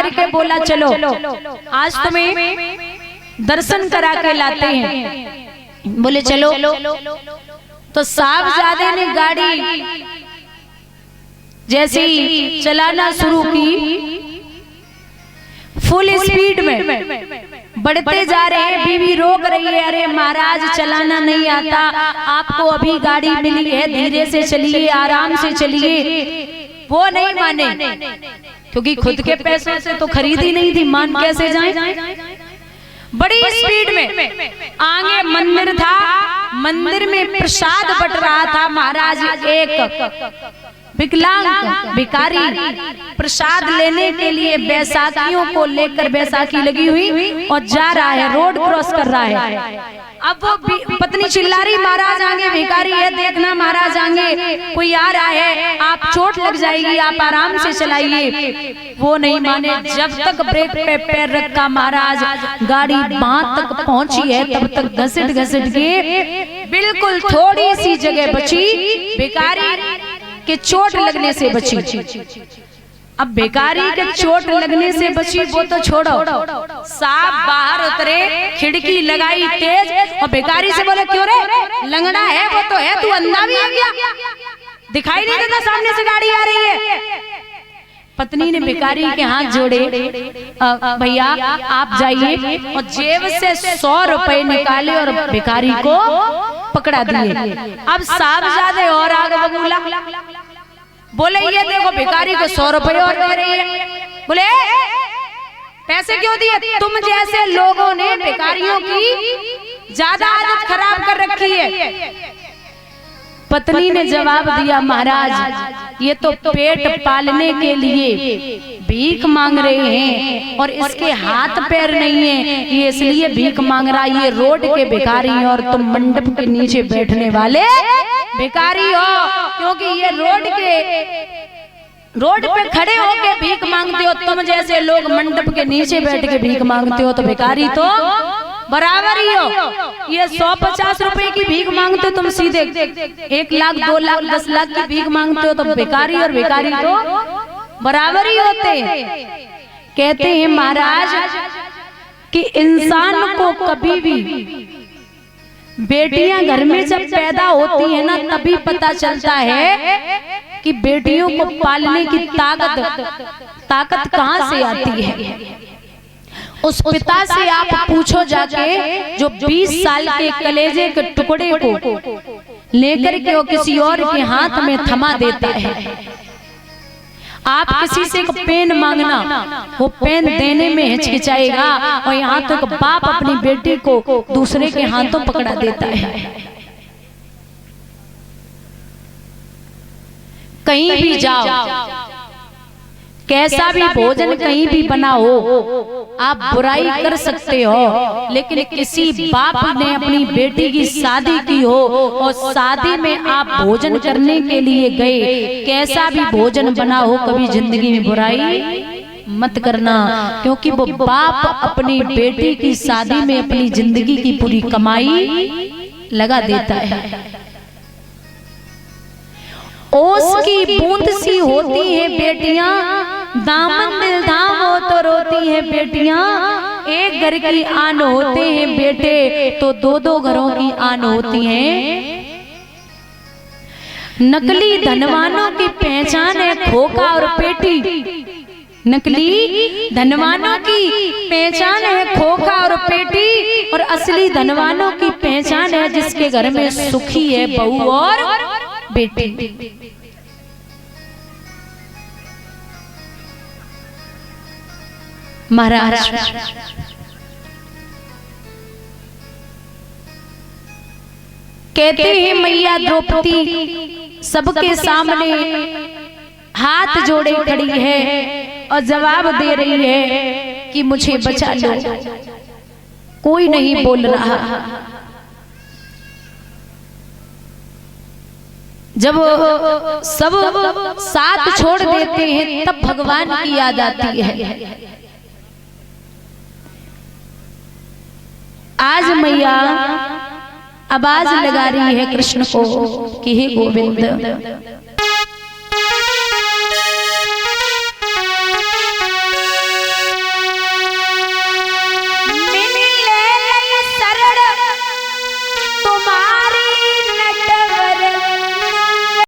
करके बोला चलो आज तुम्हें दर्शन करा के लाते हैं। बोले चलो। तो साहबजादे ने गाड़ी जैसे ही चलाना शुरू की, फुल स्पीड में बढ़ते जा रहे हैं। बीवी रोक रही है, अरे महाराज चलाना नहीं आता, आपको अभी गाड़ी मिली है, धीरे से चलिए, आराम से चलिए। वो नहीं माने, क्योंकि खुद के पैसों से तो खरीदी नहीं थी, मान कैसे जाएं। बड़ी स्पीड में आगे मंदिर था, मंदिर में प्रसाद बट रहा था। महाराज एक विकलांग भिखारी प्रसाद लेने के लिए बैसाखियों को लेकर, बैसाखी लगी हुई और जा रहा है, रोड क्रॉस कर रहा है। अब वो पत्नी चिल्ला रही, महाराज आगे भिखारी है, देखना महाराज आगे कोई आ रहा है, आप चोट लग जाएगी, आप आराम से चलाइए। वो नहीं माने, जब तक ब्रेक पे पैर रखा महाराज, गाड़ी बांध तक पहुंची है, तब तक घसीट घसीट के बिल्कुल थोड़ी सी जगह बची, भिखारी के चोट लगने से बची। अब भिखारी के चोट लगने से बची वो तो छोड़ो, साहब बाहर उतरे, खिड़की लगाई तेज और भिखारी से बोले, क्यों रे लंगड़ा है? वो तो है, तू अंधा भी है क्या? दिखाई नहीं देता सामने से गाड़ी आ रही है? पत्नी ने भिखारी के हाथ जोड़े, भैया आप जाइए, और जेब से 100 रुपए निकाले और भिखारी को पकड़ा दिए। अब साहबजादे और आगे बबूला, बोले ये देखो भिखारी को 100 रुपए और दे रही है। बोले पैसे क्यों दिए? तुम जैसे लोगों ने भिखारियों की ज्यादा आदत खराब कर रखी है। पत्नी ने जवाब दिया, महाराज ये तो पेट पालने के लिए भीख मांग रहे हैं और इसके हाथ पैर नहीं है, ये इसलिए भीख मांग रहा है। ये रोड के भिखारी और तुम मंडप के नीचे बैठने वाले भिखारी हो, क्योंकि ये रोड पे खड़े होके भीख मांगते हो, तुम जैसे लोग मंडप के नीचे बैठ के भीख मांगते हो, तो भिखारी तो बराबर ही हो। ये 150 रुपए की भीख मांगते हो, तुम सीधे 1 लाख 2 लाख 10 लाख की भीख मांगते हो, तो भिखारी और भिखारी तो बराबर ही होते। कहते हैं महाराज कि इंसान को कभी भी बेटियां घर में जब पैदा होती है ना, तभी पता चलता है कि बेटियों को पालने की ताकत कहां से आती है। उस पिता से आप पूछो जाके, जो 20 साल के कलेजे के टुकड़े को लेकर के वो किसी और के हाथ में थमा देता है। आप किसी से एक पेन मांगना, वो पेन देने में हिचकिचाएगा, और यहाँ तक तो बाप अपनी बेटी को दूसरे के हाथों पकड़ा देता है। कहीं भी जाओ, कैसा भी भोजन कहीं भी बना हो, आप बुराई कर सकते हो, लेकिन किसी बाप ने अपनी बेटी की शादी की हो और शादी में आप भोजन करने के लिए गए, कैसा भी भोजन बना हो, कभी जिंदगी में बुराई मत करना, क्योंकि वो बाप अपनी बेटी की शादी में अपनी जिंदगी की पूरी कमाई लगा देता है। ओस की बूंद सी होती है बेटियां, दामन दिल धाम हो तो रोती है बेटियां। एक घर की आन होते हैं बेटे, तो 2-2 घरों की आन होती हैं। नकली धनवानों की पहचान है खोखा और पेटी। नकली धनवानों की पहचान है खोखा और पेटी, और असली धनवानों की पहचान है जिसके घर में सुखी है बहू और बेटी। महाराज कहते हैं मैया द्रौपदी सबके सामने हाथ जोड़े खड़ी है और जवाब दे रही है कि मुझे बचा लो। कोई नहीं बोल रहा। जब सब साथ छोड़ देते हैं तब भगवान की याद आती है। आज मैया आवाज लगा रही है कृष्ण को कि हे गोविंद,